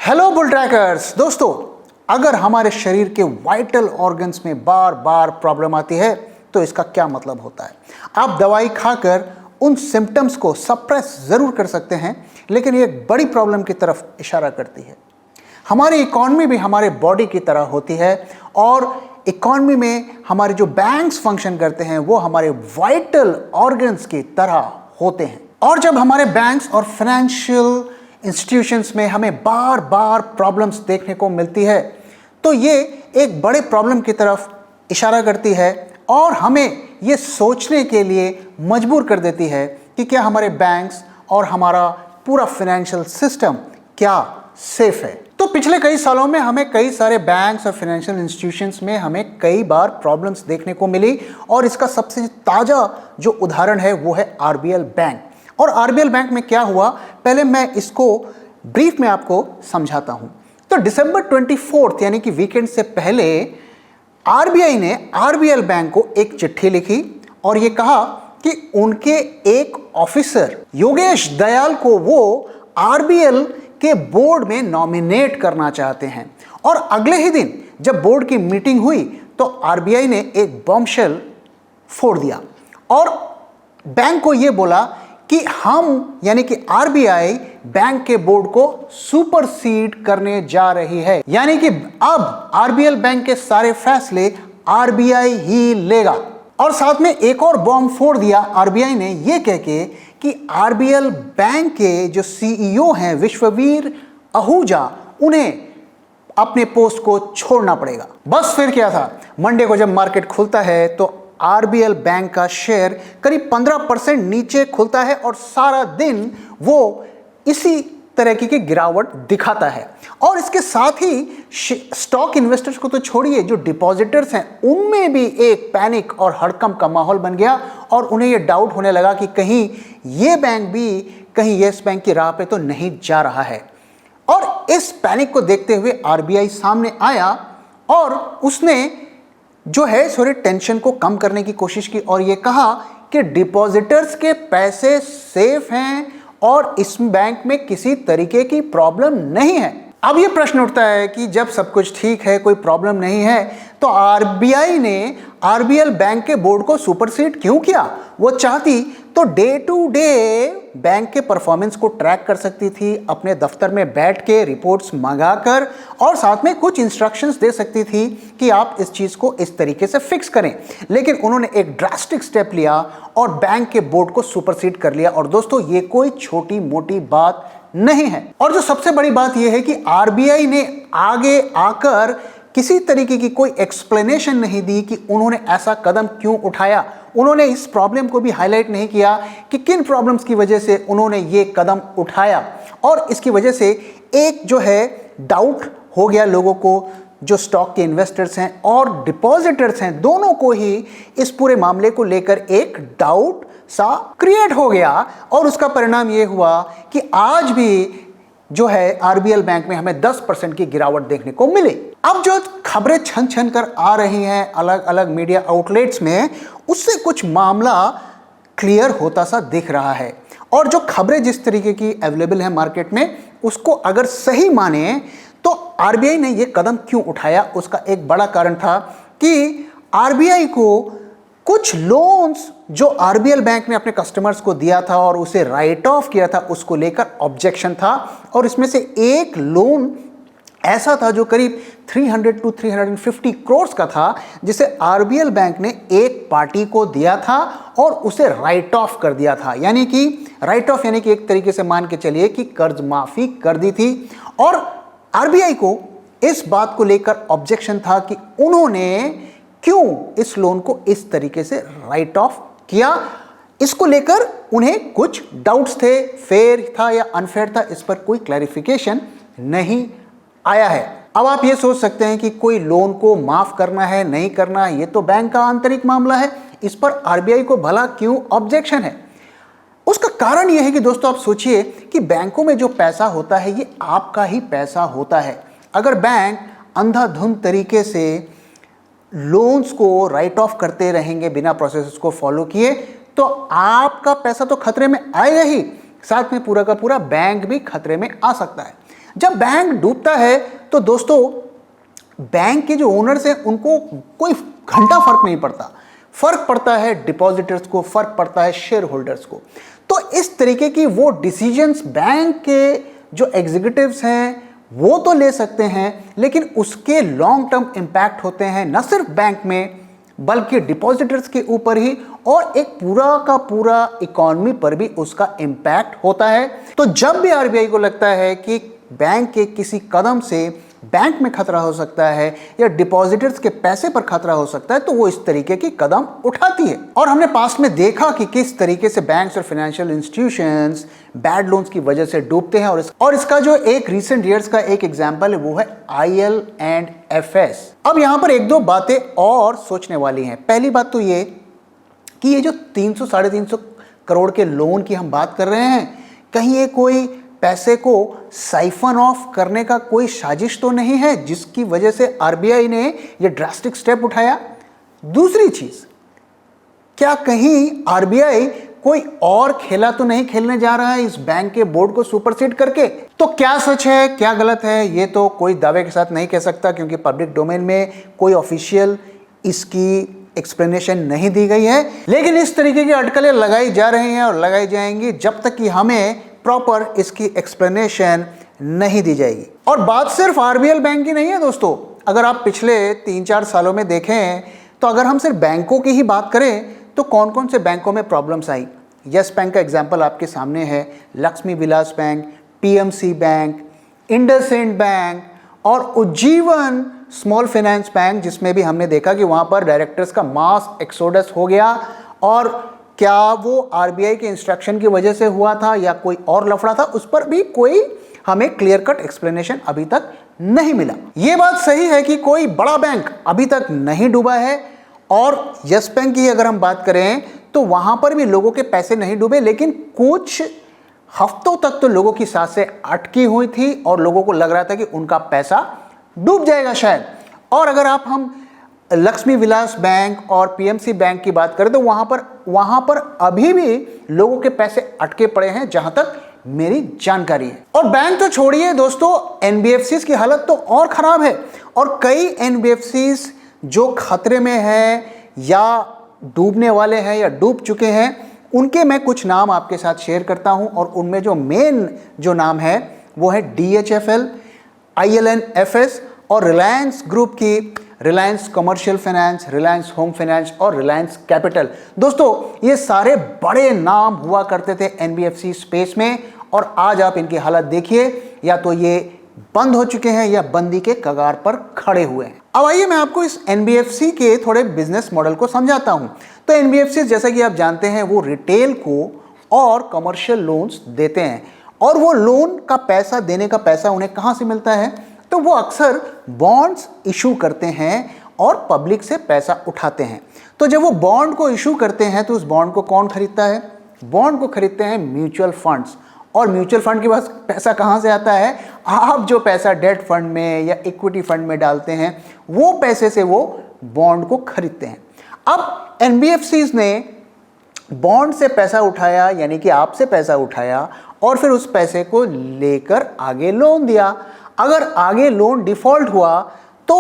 Hello bull trackers दोस्तों, अगर हमारे शरीर के वाइटल ऑर्गन्स में बार बार प्रॉब्लम आती है तो इसका क्या मतलब होता है। आप दवाई खाकर उन सिम्टम्स को सप्रेस जरूर कर सकते हैं, लेकिन ये एक बड़ी प्रॉब्लम की तरफ इशारा करती है। हमारी इकॉनमी भी हमारे बॉडी की तरह होती है और इकॉनमी में हमारे जो बैंक्स फंक्शन करते हैं वो हमारे वाइटल ऑर्गन्स की तरह होते हैं। और जब हमारे बैंक्स और फाइनेंशियल इंस्टीट्यूशंस में हमें बार बार प्रॉब्लम्स देखने को मिलती है तो ये एक बड़े प्रॉब्लम की तरफ इशारा करती है और हमें ये सोचने के लिए मजबूर कर देती है कि क्या हमारे बैंक्स और हमारा पूरा फाइनेंशियल सिस्टम क्या सेफ है। तो पिछले कई सालों में हमें कई सारे बैंक्स और फाइनेंशियल इंस्टीट्यूशंस में हमें कई बार प्रॉब्लम्स देखने को मिली और इसका सबसे ताज़ा जो उदाहरण है वो है आरबीएल बैंक। और आरबीएल बैंक में क्या हुआ, पहले मैं इसको ब्रीफ में आपको समझाता हूं। तो दिसंबर 24 यानी कि वीकेंड से पहले आरबीआई ने आरबीएल बैंक को एक चिट्ठी लिखी और यह कहा कि उनके एक ऑफिसर योगेश दयाल को वो आरबीएल के बोर्ड में नॉमिनेट करना चाहते हैं। और अगले ही दिन जब बोर्ड की मीटिंग हुई तो आरबीआई ने एक बॉम्बशेल फोड़ दिया और बैंक को यह बोला कि हम यानी कि आरबीआई बैंक के बोर्ड को सुपरसीड करने जा रही है, यानी कि अब आरबीएल बैंक के सारे फैसले आरबीआई ही लेगा। और साथ में एक और बॉम्ब फोड़ दिया आरबीआई ने यह कह के कि आरबीएल बैंक के जो सीईओ हैं विश्ववीर आहूजा, उन्हें अपने पोस्ट को छोड़ना पड़ेगा। बस फिर क्या था, मंडे को जब मार्केट खुलता है तो आरबीएल बैंक का शेयर करीब 15% नीचे खुलता है और सारा दिन वो इसी तरह की गिरावट दिखाता है। और इसके साथ ही स्टॉक इन्वेस्टर्स को तो छोड़िए, जो डिपॉजिटर्स हैं उनमें भी एक पैनिक और हड़कंप का माहौल बन गया और उन्हें ये डाउट होने लगा कि कहीं ये बैंक भी कहीं येस बैंक की राह पे तो नहीं जा रहा है। और इस पैनिक को देखते हुए आरबीआई सामने आया और उसने जो है थोड़ी टेंशन को कम करने की कोशिश की और ये कहा कि डिपॉजिटर्स के पैसे सेफ हैं और इस बैंक में किसी तरीके की प्रॉब्लम नहीं है। अब ये प्रश्न उठता है कि जब सब कुछ ठीक है, कोई प्रॉब्लम नहीं है, तो आरबीआई ने आरबीएल बैंक के बोर्ड को सुपरसीड क्यों किया। वो चाहती तो डे टू डे बैंक के परफॉर्मेंस को ट्रैक कर सकती थी, अपने दफ्तर में बैठ के रिपोर्ट्स मंगाकर, और साथ में कुछ इंस्ट्रक्शंस दे सकती थी कि आप इस चीज़ को इस तरीके से फिक्स करें। लेकिन उन्होंने एक ड्रास्टिक स्टेप लिया और बैंक के बोर्ड को सुपरसीड कर लिया। और दोस्तों, ये कोई छोटी मोटी बात नहीं है। और जो सबसे बड़ी बात यह है कि आरबीआई ने आगे आकर किसी तरीके की कोई एक्सप्लेनेशन नहीं दी कि उन्होंने ऐसा कदम क्यों उठाया। उन्होंने इस प्रॉब्लम को भी हाईलाइट नहीं किया कि किन प्रॉब्लम्स की वजह से उन्होंने ये कदम उठाया। और इसकी वजह से एक जो है डाउट हो गया लोगों को, जो स्टॉक के इन्वेस्टर्स हैं और डिपॉजिटर्स हैं, दोनों को ही इस पूरे मामले को लेकर एक डाउट सा क्रिएट हो गया। और उसका परिणाम ये हुआ कि आज भी जो है आरबीएल बैंक में हमें 10% की गिरावट देखने को मिली। अब जो खबरें छन छन कर आ रही हैं अलग अलग मीडिया आउटलेट्स में, उससे कुछ मामला क्लियर होता सा दिख रहा है। और जो खबरें जिस तरीके की अवेलेबल है मार्केट में, उसको अगर सही माने तो आरबीआई ने ये कदम क्यों उठाया, उसका एक बड़ा कारण था कि आरबीआई को कुछ लोन्स जो आरबीएल बैंक ने अपने कस्टमर्स को दिया था और उसे राइट ऑफ किया था, उसको लेकर ऑब्जेक्शन था। और इसमें से एक लोन ऐसा था जो करीब 300 to 350 करोड़ का था, जिसे आरबीएल बैंक ने एक पार्टी को दिया था और उसे राइट ऑफ कर दिया था। यानी कि राइट ऑफ यानी कि एक तरीके से मान के चलिए कि कर्ज माफी कर दी थी। और आरबीआई को इस बात को लेकर ऑब्जेक्शन था कि उन्होंने क्यों इस लोन को इस तरीके से राइट ऑफ किया। इसको लेकर उन्हें कुछ डाउट्स थे, फेयर था या अनफेयर था, इस पर कोई क्लैरिफिकेशन नहीं आया है। अब आप ये सोच सकते हैं कि कोई लोन को माफ करना है नहीं करना है, ये तो बैंक का आंतरिक मामला है, इस पर आरबीआई को भला क्यों ऑब्जेक्शन है। उसका कारण यह है कि दोस्तों, आप सोचिए कि बैंकों में जो पैसा होता है ये आपका ही पैसा होता है। अगर बैंक अंधाधुंध तरीके से लोन्स को राइट ऑफ करते रहेंगे बिना प्रोसेस को फॉलो किए, तो आपका पैसा तो खतरे में आएगा ही, साथ में पूरा का पूरा बैंक भी खतरे में आ सकता है। जब बैंक डूबता है तो दोस्तों बैंक के जो ओनर्स हैं उनको कोई घंटा फर्क नहीं पड़ता, फर्क पड़ता है डिपॉजिटर्स को, फर्क पड़ता है शेयर होल्डर्स को। तो इस तरीके की वो डिसीजंस बैंक के जो एग्जीक्यूटिव्स हैं वो तो ले सकते हैं, लेकिन उसके लॉन्ग टर्म इंपैक्ट होते हैं न सिर्फ बैंक में बल्कि डिपॉजिटर्स के ऊपर ही, और एक पूरा का पूरा इकोनॉमी पर भी उसका इंपैक्ट होता है। तो जब भी आरबीआई को लगता है कि बैंक के किसी कदम से बैंक में खतरा हो सकता है या डिपॉजिटर्स के पैसे पर खतरा हो सकता है, तो वो इस तरीके की कदम उठाती है। और हमने पास्ट में देखा कि किस तरीके से बैंक्स और फाइनेंशियल इंस्टीट्यूशंस बैड लोन्स की वजह से डूबते हैं, और इसका जो एक रीसेंट ईयर्स का एक एग्जांपल है वो है IL&FS। अब यहां पर एक दो बातें और सोचने वाली हैं। पहली बात तो ये कि ये जो 300-350 करोड़ के लोन की हम बात कर रहे हैं, कहीं ये कोई पैसे को साइफन ऑफ करने का कोई साजिश तो नहीं है जिसकी वजह से आरबीआई ने ये ड्रास्टिक स्टेप उठाया। दूसरी चीज, क्या कहीं आरबीआई कोई और खेला तो नहीं खेलने जा रहा है इस बैंक के बोर्ड को सुपरसीड करके? तो क्या सच है क्या गलत है ये तो कोई दावे के साथ नहीं कह सकता, क्योंकि पब्लिक डोमेन में कोई ऑफिशियल इसकी एक्सप्लेनेशन नहीं दी गई है। लेकिन इस तरीके की अटकलें लगाई जा रही हैं और लगाई जाएंगी जब तक कि हमें प्रॉपर इसकी एक्सप्लेनेशन नहीं दी जाएगी। और बात सिर्फ आरबीएल बैंक की नहीं है दोस्तों। अगर आप पिछले 3-4 सालों में देखें तो अगर हम सिर्फ बैंकों की ही बात करें तो कौन कौन से बैंकों में प्रॉब्लम्स आई। यस बैंक का एग्जांपल आपके सामने है, Lakshmi Vilas Bank, PMC Bank, IndusInd Bank और उज्जीवन स्मॉल फाइनेंस बैंक, जिसमें भी हमने देखा कि वहां पर डायरेक्टर्स का मास एक्सोडस हो गया। और क्या वो आरबीआई के इंस्ट्रक्शन की वजह से हुआ था या कोई और लफड़ा था, उस पर भी कोई हमें क्लियर कट एक्सप्लेनेशन अभी तक नहीं मिला। ये बात सही है कि कोई बड़ा बैंक अभी तक नहीं डूबा है। और यस बैंक की अगर हम बात करें तो वहां पर भी लोगों के पैसे नहीं डूबे, लेकिन कुछ हफ्तों तक तो लोगों की सांसें अटकी हुई थी और लोगों को लग रहा था कि उनका पैसा डूब जाएगा शायद। और अगर हम लक्ष्मी विलास बैंक और पीएमसी बैंक की बात करें तो वहां पर अभी भी लोगों के पैसे अटके पड़े हैं जहां तक मेरी जानकारी है। और बैंक तो छोड़िए दोस्तों, एनबीएफसीज की हालत तो और खराब है। और कई एनबीएफसीज जो खतरे में है या डूबने वाले हैं या डूब चुके हैं, उनके मैं कुछ नाम आपके साथ शेयर करता हूं। और उनमें जो मेन जो नाम है वो है DHFL, IL&FS और रिलायंस ग्रुप की Reliance commercial finance, Reliance home finance और रिलायंस कैपिटल। दोस्तों ये सारे बड़े नाम हुआ करते थे एनबीएफसी स्पेस में, और आज आप इनकी हालत देखिए, या तो ये बंद हो चुके हैं या बंदी के कगार पर खड़े हुए हैं। अब आइए मैं आपको इस एनबीएफसी के थोड़े बिजनेस मॉडल को समझाता हूं। तो एनबीएफसी जैसा कि आप जानते हैं वो रिटेल को और कमर्शियल लोन्स देते हैं, और वो लोन का पैसा देने का पैसा उन्हें कहां से मिलता है, तो वो अक्सर बॉन्ड्स इशू करते हैं और पब्लिक से पैसा उठाते हैं। तो जब वो बॉन्ड को इशू करते हैं तो उस बॉन्ड को कौन खरीदता है? बॉन्ड को खरीदते हैं म्यूचुअल फंड्स। और म्यूचुअल फंड के पास पैसा कहाँ से आता है? आप जो पैसा डेट फंड में या इक्विटी फंड में डालते हैं वो पैसे से वो बॉन्ड को खरीदते हैं। अब एनबीएफसीज ने बॉन्ड से पैसा उठाया, यानी कि आपसे पैसा उठाया, और फिर उस पैसे को लेकर आगे लोन दिया। अगर आगे लोन डिफॉल्ट हुआ तो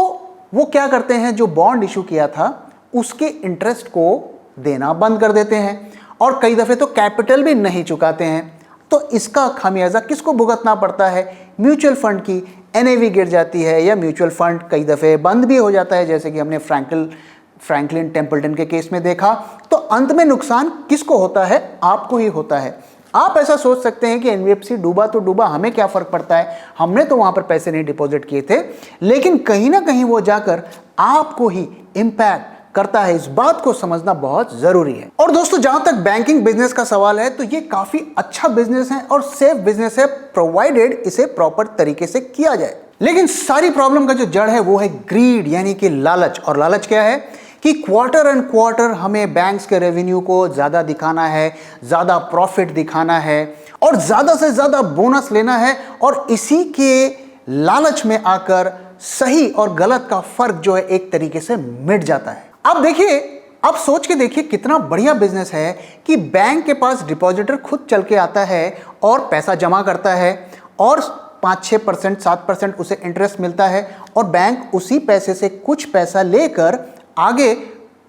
वो क्या करते हैं, जो बॉन्ड इशू किया था उसके इंटरेस्ट को देना बंद कर देते हैं, और कई दफे तो कैपिटल भी नहीं चुकाते हैं। तो इसका खामियाजा किसको भुगतना पड़ता है? म्यूचुअल फंड की एनएवी गिर जाती है, या म्यूचुअल फंड कई दफे बंद भी हो जाता है, जैसे कि हमने फ्रैंकलिन टेम्पल्टन के केस में देखा। तो अंत में नुकसान किसको होता है? आपको ही होता है। आप ऐसा सोच सकते हैं कि एनबीएफसी डूबा तो डूबा, हमें क्या फर्क पड़ता है, हमने तो वहां पर पैसे नहीं डिपॉजिट किए थे। लेकिन कहीं ना कहीं वो जाकर आपको ही इंपैक्ट करता है। इस बात को समझना बहुत जरूरी है। और दोस्तों जहां तक बैंकिंग बिजनेस का सवाल है तो ये काफी अच्छा बिजनेस है और सेफ बिजनेस है, प्रोवाइडेड इसे प्रॉपर तरीके से किया जाए। लेकिन सारी प्रॉब्लम का जो जड़ है वो है ग्रीड, यानी कि लालच। और लालच क्या है कि क्वार्टर एंड क्वार्टर हमें बैंक्स के रेवेन्यू को ज़्यादा दिखाना है, ज़्यादा प्रॉफिट दिखाना है और ज़्यादा से ज़्यादा बोनस लेना है, और इसी के लालच में आकर सही और गलत का फर्क जो है एक तरीके से मिट जाता है। अब देखिए, अब सोच के देखिए कितना बढ़िया बिजनेस है कि बैंक के पास डिपॉजिटर खुद चल के आता है और पैसा जमा करता है, और 5-6%, 7% उसे इंटरेस्ट मिलता है और बैंक उसी पैसे से कुछ पैसा लेकर आगे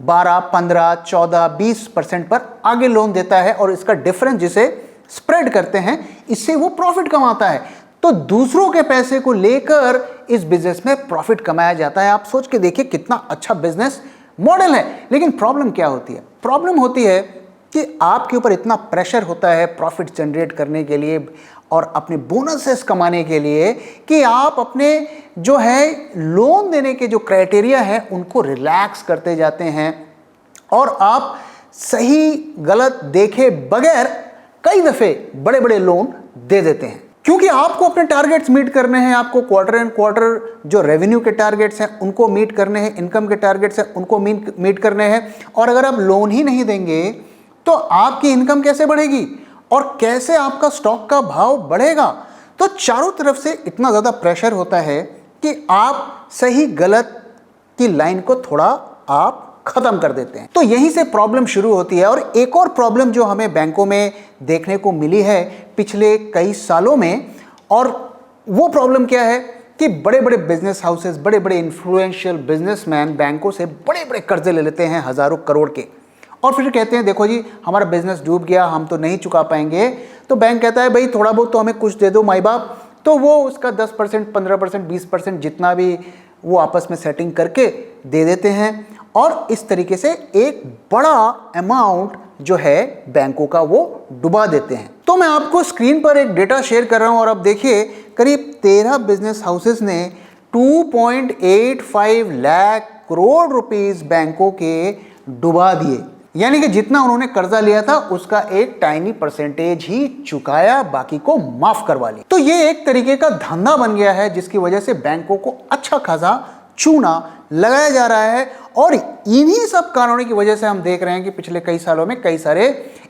12, 15, 14, 20% पर आगे लोन देता है और इसका डिफरेंस जिसे स्प्रेड करते हैं, इससे वो प्रॉफिट कमाता है। तो दूसरों के पैसे को लेकर इस बिजनेस में प्रॉफिट कमाया जाता है। आप सोच के देखिए कितना अच्छा बिजनेस मॉडल है। लेकिन प्रॉब्लम क्या होती है? प्रॉब्लम होती है कि आपके ऊपर इतना प्रेशर होता है प्रॉफिट जनरेट करने के लिए और अपने बोनसेस कमाने के लिए कि आप अपने जो है लोन देने के जो क्राइटेरिया है उनको रिलैक्स करते जाते हैं और आप सही गलत देखे बगैर कई दफे बड़े बड़े लोन दे देते हैं, क्योंकि आपको अपने टारगेट्स मीट करने हैं। आपको क्वार्टर एंड क्वार्टर जो रेवेन्यू के टारगेट्स हैं उनको मीट करने हैं, इनकम के टारगेट्स हैं उनको मीट करने हैं। और अगर आप लोन ही नहीं देंगे तो आपकी इनकम कैसे बढ़ेगी और कैसे आपका स्टॉक का भाव बढ़ेगा? तो चारों तरफ से इतना ज़्यादा प्रेशर होता है कि आप सही गलत की लाइन को थोड़ा आप खत्म कर देते हैं। तो यहीं से प्रॉब्लम शुरू होती है। और एक और प्रॉब्लम जो हमें बैंकों में देखने को मिली है पिछले कई सालों में, और वो प्रॉब्लम क्या है कि बड़े बड़े बिजनेस हाउसेस, बड़े बड़े इन्फ्लुएंशियल बिजनेसमैन बैंकों से बड़े बड़े कर्जे ले लेते हैं हजारों करोड़ के और फिर कहते हैं देखो जी हमारा बिजनेस डूब गया, हम तो नहीं चुका पाएंगे। तो बैंक कहता है भाई थोड़ा बहुत तो हमें कुछ दे दो माई बाप। तो वो उसका 10%, 15%, 20% जितना भी वो आपस में सेटिंग करके दे देते हैं और इस तरीके से एक बड़ा अमाउंट जो है बैंकों का वो डुबा देते हैं। तो मैं आपको स्क्रीन पर एक डेटा शेयर कर रहा हूं और अब देखिए करीब 13 बिजनेस हाउसेस ने 2.85 लाख करोड़ रुपीस बैंकों के डुबा दिए, यानी कि जितना उन्होंने कर्जा लिया था उसका एक टाइनी परसेंटेज ही चुकाया, बाकी को माफ करवा लिया। तो ये एक तरीके का धंधा बन गया है जिसकी वजह से बैंकों को अच्छा खासा चूना लगाया जा रहा है और इन्हीं सब कारणों की वजह से हम देख रहे हैं कि पिछले कई सालों में कई सारे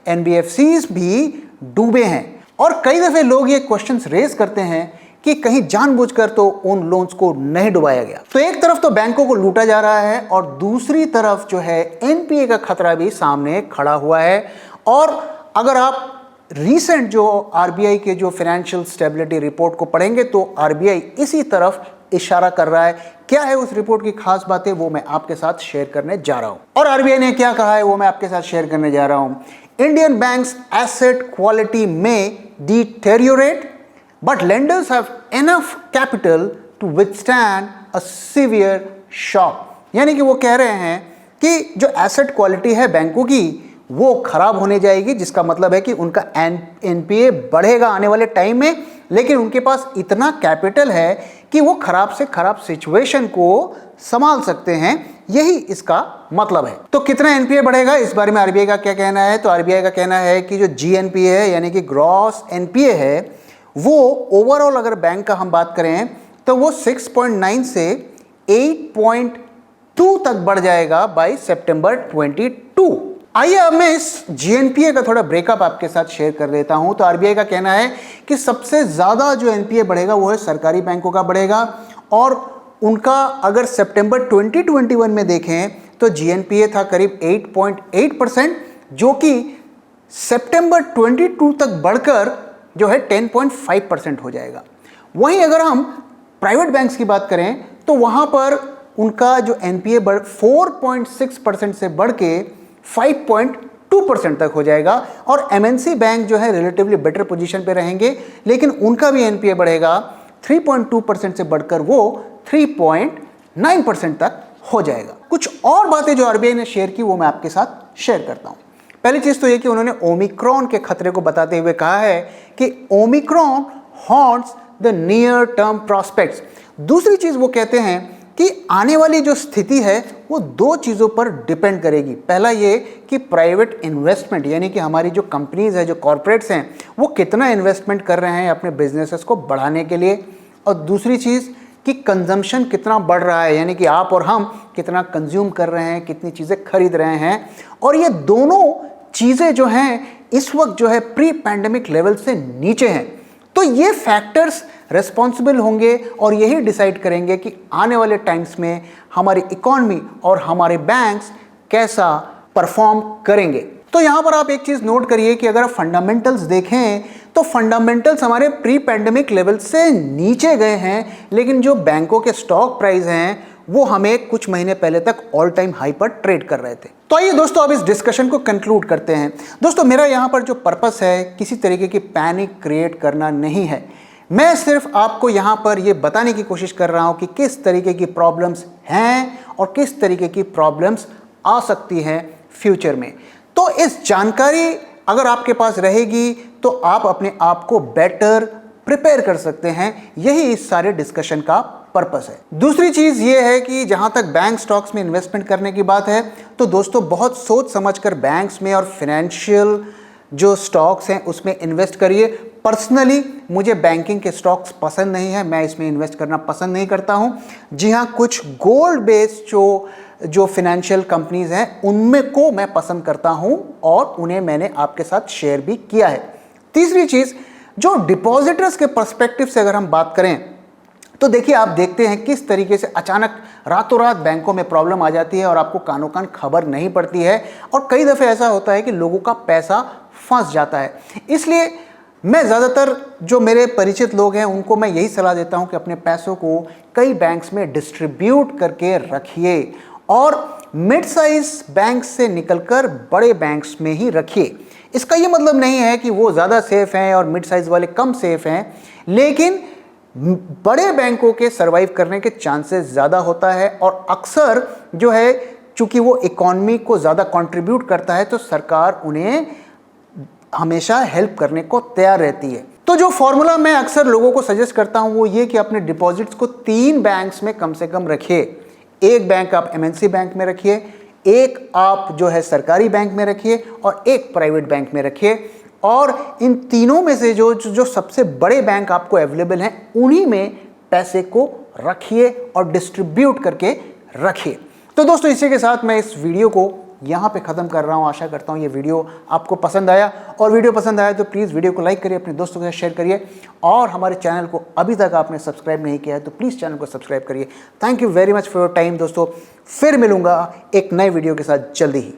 एनबीएफसीज भी डूबे हैं। और कई दफे लोग ये क्वेश्चंस रेज करते हैं कि कहीं जानबूझकर तो उन लोन्स को नहीं डुबाया गया। तो एक तरफ तो बैंकों को लूटा जा रहा है और दूसरी तरफ जो है एनपीए का खतरा भी सामने खड़ा हुआ है। और अगर आप रीसेंट जो आरबीआई के जो फाइनेंशियल स्टेबिलिटी रिपोर्ट को पढ़ेंगे तो आरबीआई इसी तरफ इशारा कर रहा है। क्या है उस रिपोर्ट की खास बातें, वो मैं आपके साथ शेयर करने जा रहा हूं। और आरबीआई ने क्या कहा है वो मैं आपके साथ शेयर करने जा रहा हूं। इंडियन बैंक्स एसेट क्वालिटी में deteriorate but lenders have enough capital to withstand a severe shock। यानी कि वो कह रहे हैं कि जो एसेट क्वालिटी है बैंकों की वो खराब होने जाएगी, जिसका मतलब है कि उनका एनपीए बढ़ेगा आने वाले टाइम में, लेकिन उनके पास इतना कैपिटल है कि वो खराब से खराब सिचुएशन को संभाल सकते हैं। यही इसका मतलब है। तो कितना एनपीए बढ़ेगा इस बारे में आरबीआई का क्या कहना है? तो आरबीआई का कहना है कि जो जीएनपीए है यानी कि ग्रॉस एनपीए है वो ओवरऑल अगर बैंक का हम बात करें तो वो 6.9 से 8.2 तक बढ़ जाएगा बाय सितंबर 22। आइए अब मैं इस जीएनपीए का थोड़ा ब्रेकअप आपके साथ शेयर कर देता हूं। तो आरबीआई का कहना है कि सबसे ज्यादा जो एनपीए बढ़ेगा वो है सरकारी बैंकों का बढ़ेगा और उनका अगर सितंबर 2021 में देखें तो जीएनपीए था करीब 8.8%, जो कि सितंबर 22 तक बढ़कर जो है 10.5% हो जाएगा। वहीं अगर हम प्राइवेट बैंक्स की बात करें तो वहां पर उनका जो एनपीए 4.6% से बढ़ के 5.2% तक हो जाएगा और एमएनसी बैंक जो है रिलेटिवली बेटर पोजीशन पे रहेंगे, लेकिन उनका भी एनपीए बढ़ेगा 3.2% से बढ़कर वो 3.9% तक हो जाएगा। कुछ और बातें जो आरबीआई ने शेयर की वो मैं आपके साथ शेयर करता हूं। पहली चीज तो ये कि उन्होंने ओमिक्रॉन के खतरे को बताते हुए कहा है कि Omicron haunts the near term prospects. दूसरी चीज वो कहते हैं कि आने वाली जो स्थिति है वो दो चीजों पर डिपेंड करेगी। पहला ये कि प्राइवेट इन्वेस्टमेंट यानी कि हमारी जो कंपनीज है, जो कॉर्पोरेट्स हैं, वो कितना इन्वेस्टमेंट कर रहे हैं अपने बिजनेसेस को बढ़ाने के लिए, और दूसरी चीज कि कंजम्पशन कितना बढ़ रहा है, यानी कि आप और हम कितना कंज्यूम कर रहे हैं, कितनी चीजें खरीद रहे हैं। और ये दोनों चीजें जो हैं इस वक्त जो है प्री पैंडेमिक लेवल से नीचे हैं। तो ये फैक्टर्स रिस्पॉन्सिबल होंगे और यही डिसाइड करेंगे कि आने वाले टाइम्स में हमारी इकोनॉमी और हमारे बैंक्स कैसा परफॉर्म करेंगे। तो यहां पर आप एक चीज नोट करिए कि अगर आप फंडामेंटल्स देखें तो फंडामेंटल्स हमारे प्री पैंडेमिक लेवल से नीचे गए हैं, लेकिन जो बैंकों के स्टॉक प्राइस हैं वो हमें कुछ महीने पहले तक ऑल टाइम हाई पर ट्रेड कर रहे थे। तो आइए दोस्तों अब इस डिस्कशन को कंक्लूड करते हैं। दोस्तों मेरा यहाँ पर जो पर्पस है किसी तरीके की पैनिक क्रिएट करना नहीं है, मैं सिर्फ आपको यहाँ पर ये बताने की कोशिश कर रहा हूँ कि किस तरीके की प्रॉब्लम्स हैं और किस तरीके की प्रॉब्लम्स आ सकती हैं फ्यूचर में। तो इस जानकारी अगर आपके पास रहेगी तो आप अपने आप को बेटर प्रिपेयर कर सकते हैं, यही इस सारे डिस्कशन का पर्पस है। दूसरी चीज ये है कि जहां तक बैंक स्टॉक्स में इन्वेस्टमेंट करने की बात है तो दोस्तों बहुत सोच समझकर बैंक्स में और फाइनेंशियल जो स्टॉक्स हैं उसमें इन्वेस्ट करिए। पर्सनली मुझे बैंकिंग के स्टॉक्स पसंद नहीं है, मैं इसमें इन्वेस्ट करना पसंद नहीं करता हूं। जी हाँ, कुछ गोल्ड बेस्ड जो फाइनेंशियल कंपनीज हैं उनमें को मैं पसंद करता हूं और उन्हें मैंने आपके साथ शेयर भी किया है। तीसरी चीज, जो डिपॉजिटर्स के पर्सपेक्टिव से अगर हम बात करें तो देखिए, आप देखते हैं किस तरीके से अचानक रातों रात बैंकों में प्रॉब्लम आ जाती है और आपको कानों कान खबर नहीं पड़ती है, और कई दफ़े ऐसा होता है कि लोगों का पैसा फंस जाता है। इसलिए मैं ज़्यादातर जो मेरे परिचित लोग हैं उनको मैं यही सलाह देता हूं कि अपने पैसों को कई बैंक्स में डिस्ट्रीब्यूट करके रखिए और मिड साइज बैंक से निकलकर बड़े बैंक्स में ही रखिए। इसका ये मतलब नहीं है कि वो ज़्यादा सेफ हैं और मिड साइज वाले कम सेफ हैं, लेकिन बड़े बैंकों के सरवाइव करने के चांसेस ज़्यादा होता है और अक्सर जो है चूंकि वो इकॉनमी को ज़्यादा कंट्रीब्यूट करता है तो सरकार उन्हें हमेशा हेल्प करने को तैयार रहती है। तो जो फॉर्मूला मैं अक्सर लोगों को सजेस्ट करता हूं वो ये कि अपने डिपॉजिट्स को 3 बैंक्स में कम से कम रखिए। एक बैंक आप एमएनसी बैंक में रखिए, एक आप जो है सरकारी बैंक में रखिए और एक प्राइवेट बैंक में रखिए, और इन तीनों में से जो सबसे बड़े बैंक आपको अवेलेबल हैं उन्हीं में पैसे को रखिए और डिस्ट्रीब्यूट करके रखिए। तो दोस्तों इसी के साथ मैं इस वीडियो को यहाँ पे ख़त्म कर रहा हूँ। आशा करता हूँ ये वीडियो आपको पसंद आया, और वीडियो पसंद आया तो प्लीज़ वीडियो को लाइक करिए, अपने दोस्तों के साथ शेयर करिए, और हमारे चैनल को अभी तक आपने सब्सक्राइब नहीं किया है तो प्लीज़ चैनल को सब्सक्राइब करिए। Thank you very much for your time दोस्तों। फिर मिलूंगा एक नए वीडियो के साथ जल्दी ही।